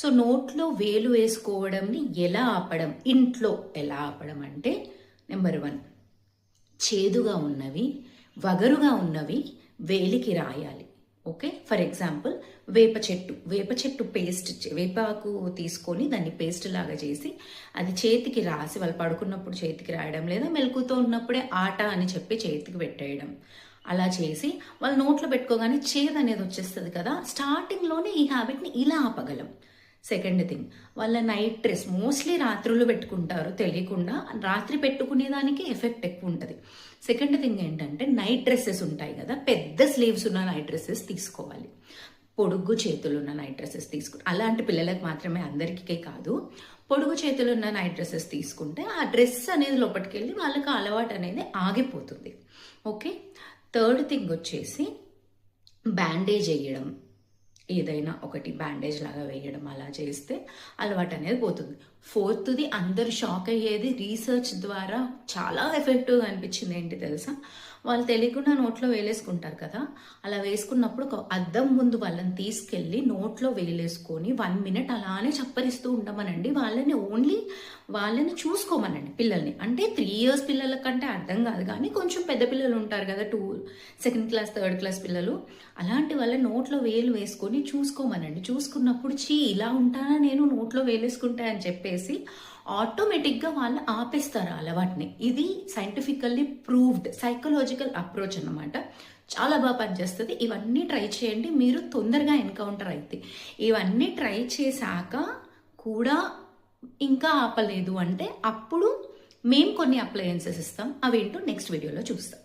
So నోట్లో వేలు వేసుకోవడంని ఎలా ఆపడం, ఇంట్లో ఎలా ఆపడం అంటే నెంబర్ 1, చేదుగా ఉన్నవి, వగరుగా ఉన్నవి వేలికి రాయాలి. ఓకే, ఫర్ ఎగ్జాంపుల్ వేప చెట్టు పేస్ట్, వేపాకు తీసుకొని దాన్ని పేస్ట్ లాగా చేసి అది చేతికి రాసి వాళ్ళు పడుకున్నప్పుడు చేతికి రాయడం, లేదా మెలకుతో ఉన్నప్పుడే ఆట అని చెప్పి చేతికి పెట్టేయడం. అలా చేసి వాళ్ళు నోట్లో పెట్టుకోగానే చేదు అనేది వచ్చేస్తుంది కదా. స్టార్టింగ్లోనే ఈ హ్యాబిట్ని ఇలా ఆపగలం. సెకండ్ థింగ్, వాళ్ళ నైట్ డ్రెస్ మోస్ట్లీ రాత్రులు పెట్టుకుంటారు తెలియకుండా, రాత్రి పెట్టుకునేదానికి ఎఫెక్ట్ ఎక్కువ ఉంటుంది. సెకండ్ థింగ్ ఏంటంటే నైట్ డ్రెస్సెస్ ఉంటాయి కదా, పెద్ద స్లీవ్స్ ఉన్న నైట్ డ్రెస్సెస్ తీసుకోవాలి. పొడుగు చేతులు ఉన్న నైట్ డ్రెస్సెస్ అలాంటి పిల్లలకు మాత్రమే, అందరికీ కాదు. పొడుగు చేతులు ఉన్న నైట్ డ్రెస్సెస్ తీసుకుంటే ఆ డ్రెస్ అనేది లోపలికి వెళ్ళి వాళ్ళకి అలవాటు అనేది ఆగిపోతుంది. ఓకే, థర్డ్ థింగ్ వచ్చేసి బ్యాండేజ్ వేయడం, ఏదైనా ఒకటి బ్యాండేజ్ లాగా వేయడం, అలా చేస్తే అలవాటు అనేది పోతుంది. ఫోర్త్ది అందరు షాక్ అయ్యేది, రీసెర్చ్ ద్వారా చాలా ఎఫెక్టివ్గా అనిపించింది ఏంటి తెలుసా, వాళ్ళు తెలియకుండా నోట్లో వేలేసుకుంటారు కదా, అలా వేసుకున్నప్పుడు ఒక అద్దం ముందు వాళ్ళని తీసుకెళ్ళి నోట్లో వేలేసుకొని 1 minute అలానే చప్పరిస్తూ ఉండమనండి. వాళ్ళని చూసుకోమనండి పిల్లల్ని. అంటే 3 years పిల్లల కంటే అర్థం కాదు, కానీ కొంచెం పెద్ద పిల్లలు ఉంటారు కదా, 2nd class 3rd class పిల్లలు, అలాంటి వాళ్ళ నోట్లో వేలు వేసుకొని చూసుకోమనండి. చూసుకున్నప్పుడు ఇలా ఉంటానా నేను, నోట్లో వేలేసుకుంటా అని చెప్పేసి ఆటోమేటిక్గా వాళ్ళు ఆపేస్తారు అలవాటుని. ఇది సైంటిఫికల్లీ ప్రూవ్డ్ సైకలాజికల్ అప్రోచ్ అన్నమాట. చాలా బాగా పనిచేస్తుంది. ఇవన్నీ ట్రై చేయండి, మీరు తొందరగా ఎన్కౌంటర్ అయితే. ఇవన్నీ ట్రై చేశాక కూడా ఇంకా ఆపలేదు అంటే అప్పుడు మేము కొన్ని అప్లయన్సెస్ ఇస్తాం, అవేంటో నెక్స్ట్ వీడియోలో చూస్తాం.